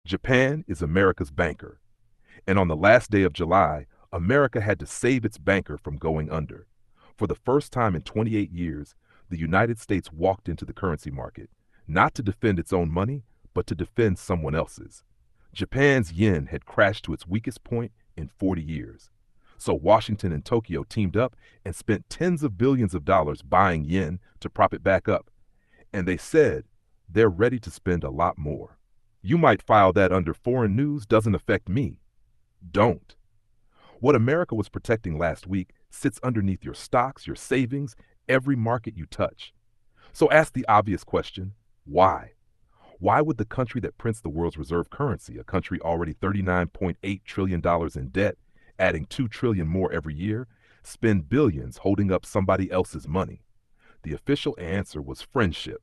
Japan is America's banker, and on the last day of July, America had to save its banker from going under. For the first time in 28 years, the United States walked into the currency market, not to defend its own money, but to defend someone else's. Japan's yen had crashed to its weakest point in 40 years. So Washington and Tokyo teamed up and spent tens of billions of dollars buying yen to prop it back up. And they said they're ready to spend a lot more. You might file that under foreign news doesn't affect me. Don't. What America was protecting last week sits underneath your stocks, your savings, every market you touch. So ask the obvious question, why? Why would the country that prints the world's reserve currency, a country already $39.8 trillion in debt, adding $2 trillion more every year, spend billions holding up somebody else's money? The official answer was friendship.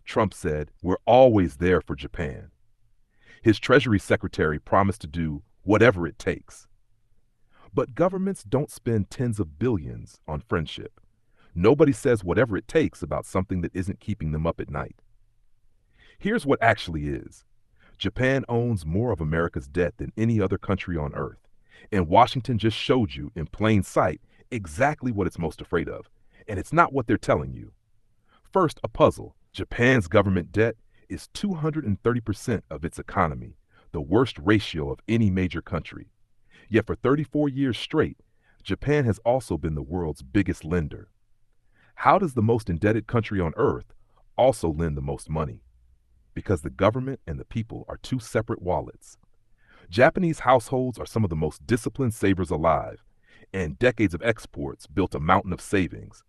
Trump said, "We're always there for Japan." His Treasury secretary promised to do whatever it takes. But governments don't spend tens of billions on friendship. Nobody says whatever it takes about something that isn't keeping them up at night. Here's what actually is. Japan owns more of America's debt than any other country on earth, and Washington just showed you in plain sight exactly what it's most afraid of, and it's not what they're telling you. First, a puzzle. Japan's government debt is 230% of its economy, the worst ratio of any major country. Yet for 34 years straight, Japan has also been the world's biggest lender. How does the most indebted country on earth also lend the most money? Because the government and the people are two separate wallets. Japanese households are some of the most disciplined savers alive, and decades of exports built a mountain of savings.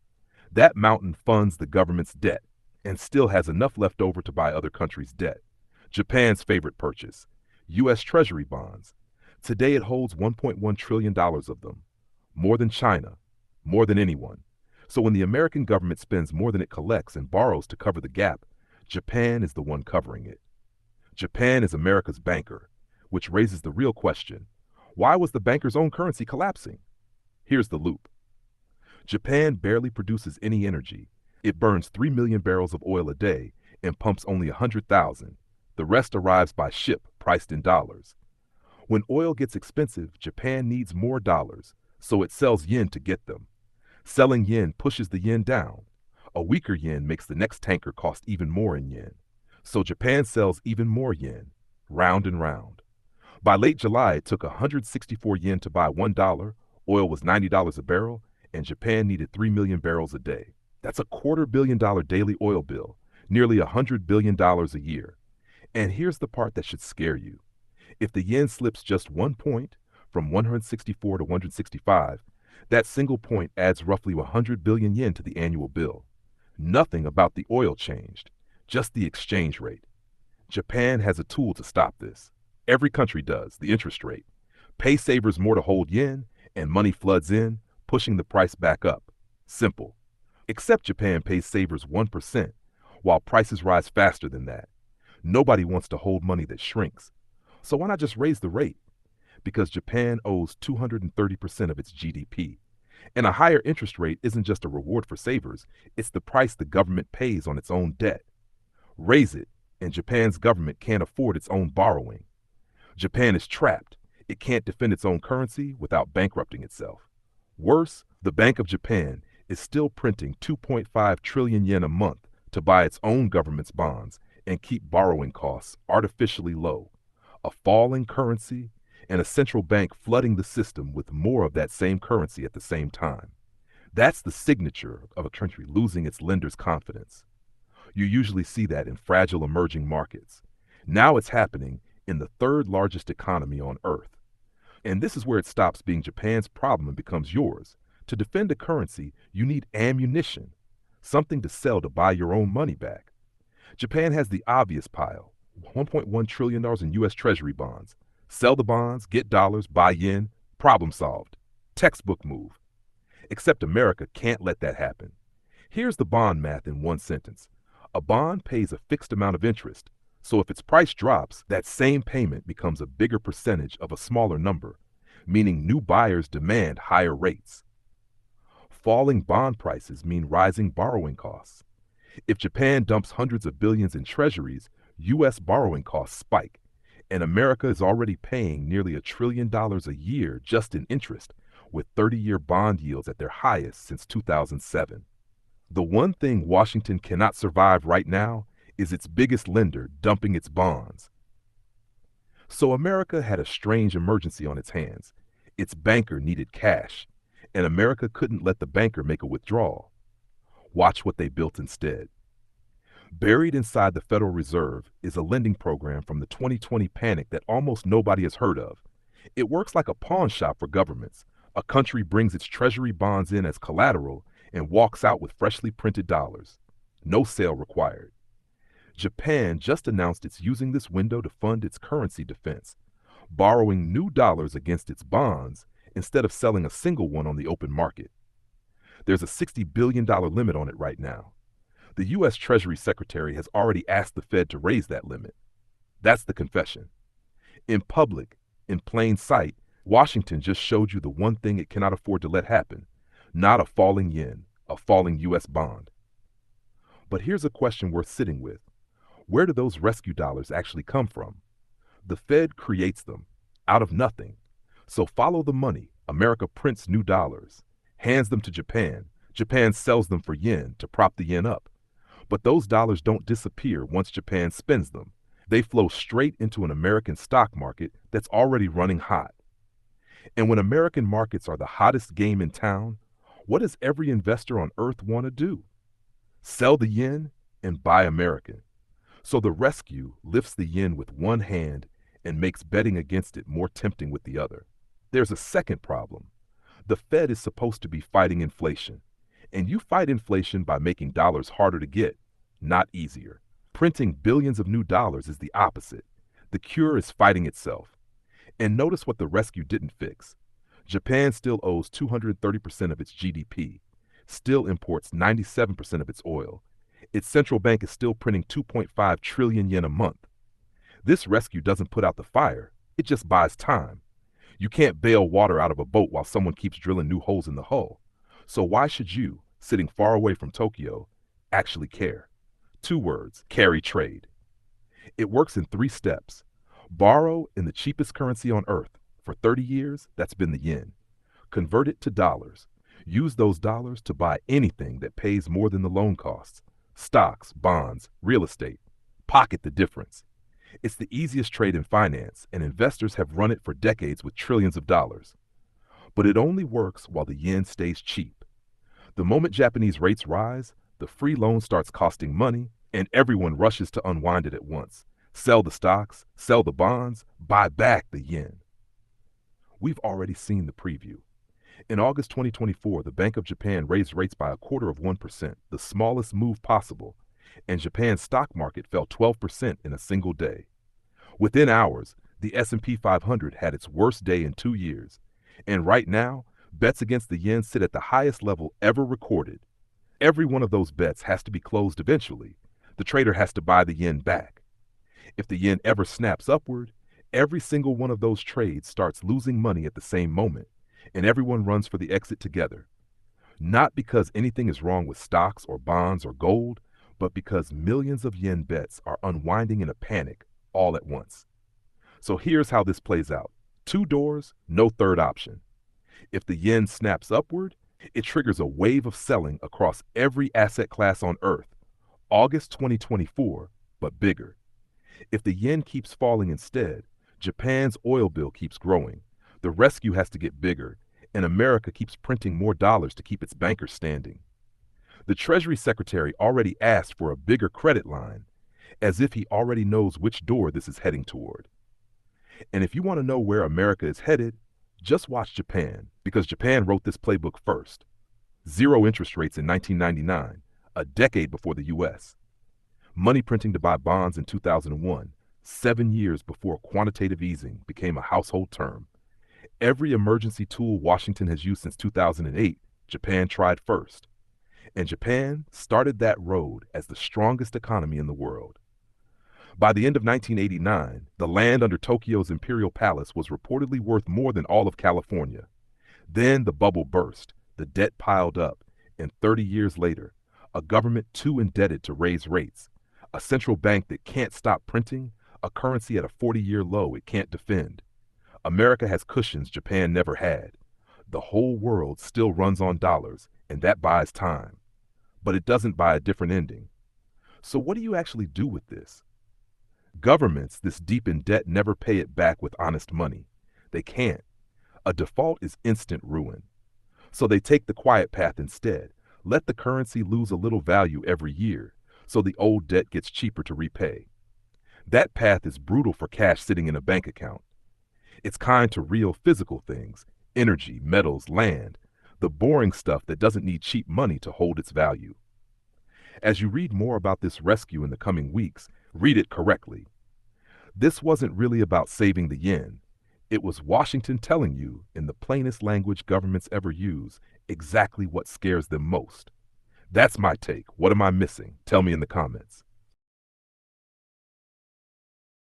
That mountain funds the government's debt and still has enough left over to buy other countries' debt. Japan's favorite purchase, U.S. Treasury bonds. Today it holds $1.1 trillion of them, more than China, more than anyone. So when the American government spends more than it collects and borrows to cover the gap, Japan is the one covering it. Japan is America's banker, which raises the real question, why was the banker's own currency collapsing? Here's the loop. Japan barely produces any energy. It burns 3 million barrels of oil a day and pumps only 100,000. The rest arrives by ship, priced in dollars. When oil gets expensive, Japan needs more dollars, so it sells yen to get them. Selling yen pushes the yen down. A weaker yen makes the next tanker cost even more in yen. So Japan sells even more yen, round and round. By late July, it took 164 yen to buy $1, oil was $90 a barrel, and Japan needed 3 million barrels a day. That's a $250 million daily oil bill, nearly $100 billion a year. And here's the part that should scare you. If the yen slips just 1 point, from 164 to 165, that single point adds roughly 100 billion yen to the annual bill. Nothing about the oil changed, just the exchange rate. Japan has a tool to stop this. Every country does, the interest rate. Pay savers more to hold yen, and money floods in, pushing the price back up. Simple. Except Japan pays savers 1%, while prices rise faster than that. Nobody wants to hold money that shrinks. So why not just raise the rate? Because Japan owes 230% of its GDP. And a higher interest rate isn't just a reward for savers, it's the price the government pays on its own debt. Raise it, and Japan's government can't afford its own borrowing. Japan is trapped. It can't defend its own currency without bankrupting itself. Worse, the Bank of Japan is still printing 2.5 trillion yen a month to buy its own government's bonds and keep borrowing costs artificially low. A falling currency and a central bank flooding the system with more of that same currency at the same time. That's the signature of a country losing its lenders' confidence. You usually see that in fragile emerging markets. Now it's happening in the third largest economy on earth. And this is where it stops being Japan's problem and becomes yours. To defend a currency, you need ammunition, something to sell to buy your own money back. Japan has the obvious pile, $1.1 trillion in U.S. Treasury bonds. Sell the bonds, get dollars, buy yen, problem solved. Textbook move. Except America can't let that happen. Here's the bond math in one sentence. A bond pays a fixed amount of interest, so if its price drops, that same payment becomes a bigger percentage of a smaller number, meaning new buyers demand higher rates. Falling bond prices mean rising borrowing costs. If Japan dumps hundreds of billions in treasuries, U.S. borrowing costs spike, And America is already paying nearly $1 trillion a year just in interest, with 30-year bond yields at their highest since 2007. The one thing Washington cannot survive right now is its biggest lender dumping its bonds. So America had a strange emergency on its hands. Its banker needed cash, and America couldn't let the banker make a withdrawal. Watch what they built instead. Buried inside the Federal Reserve is a lending program from the 2020 panic that almost nobody has heard of. It works like a pawn shop for governments. A country brings its Treasury bonds in as collateral and walks out with freshly printed dollars. No sale required. Japan just announced it's using this window to fund its currency defense, borrowing new dollars against its bonds instead of selling a single one on the open market. There's a $60 billion limit on it right now. The U.S. Treasury Secretary has already asked the Fed to raise that limit. That's the confession. In public, in plain sight, Washington just showed you the one thing it cannot afford to let happen. Not a falling yen, a falling U.S. bond. But here's a question worth sitting with. Where do those rescue dollars actually come from? The Fed creates them, out of nothing. So follow the money. America prints new dollars, hands them to Japan. Japan sells them for yen to prop the yen up. But those dollars don't disappear once Japan spends them. They flow straight into an American stock market that's already running hot. And when American markets are the hottest game in town, what does every investor on earth want to do? Sell the yen and buy American. So the rescue lifts the yen with one hand and makes betting against it more tempting with the other. There's a second problem. The Fed is supposed to be fighting inflation. And you fight inflation by making dollars harder to get, not easier. Printing billions of new dollars is the opposite. The cure is fighting itself. And notice what the rescue didn't fix. Japan still owes 230% of its GDP, still imports 97% of its oil. Its central bank is still printing 2.5 trillion yen a month. This rescue doesn't put out the fire, it just buys time. You can't bail water out of a boat while someone keeps drilling new holes in the hull. So why should you, sitting far away from Tokyo, actually care? 2 words, carry trade. It works in 3 steps. Borrow in the cheapest currency on earth. For 30 years, that's been the yen. Convert it to dollars. Use those dollars to buy anything that pays more than the loan costs. Stocks, bonds, real estate. Pocket the difference. It's the easiest trade in finance, and investors have run it for decades with trillions of dollars. But it only works while the yen stays cheap. The moment Japanese rates rise, the free loan starts costing money, and everyone rushes to unwind it at once. Sell the stocks, sell the bonds, buy back the yen. We've already seen the preview. In August 2024, the Bank of Japan raised rates by 0.25%, the smallest move possible, and Japan's stock market fell 12% in a single day. Within hours, the S&P 500 had its worst day in 2 years, and right now, bets against the yen sit at the highest level ever recorded. Every one of those bets has to be closed eventually. The trader has to buy the yen back. If the yen ever snaps upward, every single one of those trades starts losing money at the same moment, and everyone runs for the exit together. Not because anything is wrong with stocks or bonds or gold, but because millions of yen bets are unwinding in a panic all at once. So here's how this plays out. 2 doors, no third option. If the yen snaps upward, it triggers a wave of selling across every asset class on earth. August 2024, but bigger. If the yen keeps falling instead, Japan's oil bill keeps growing. The rescue has to get bigger, and America keeps printing more dollars to keep its bankers standing. The Treasury Secretary already asked for a bigger credit line, as if he already knows which door this is heading toward. And if you want to know where America is headed, just watch Japan, because Japan wrote this playbook first. 0 interest rates in 1999, a decade before the U.S. Money printing to buy bonds in 2001, 7 years before quantitative easing became a household term. Every emergency tool Washington has used since 2008, Japan tried first. And Japan started that road as the strongest economy in the world. By the end of 1989, the land under Tokyo's Imperial Palace was reportedly worth more than all of California. Then the bubble burst, the debt piled up, and 30 years later, a government too indebted to raise rates, a central bank that can't stop printing, a currency at a 40-year low it can't defend. America has cushions Japan never had. The whole world still runs on dollars, and that buys time. But it doesn't buy a different ending. So what do you actually do with this? Governments this deep in debt never pay it back with honest money. They can't. A default is instant ruin. So they take the quiet path instead. Let the currency lose a little value every year, so the old debt gets cheaper to repay. That path is brutal for cash sitting in a bank account. It's kind to real physical things, energy, metals, land, the boring stuff that doesn't need cheap money to hold its value. As you read more about this rescue in the coming weeks, read it correctly. This wasn't really about saving the yen. It was Washington telling you, in the plainest language governments ever use, exactly what scares them most. That's my take. What am I missing? Tell me in the comments.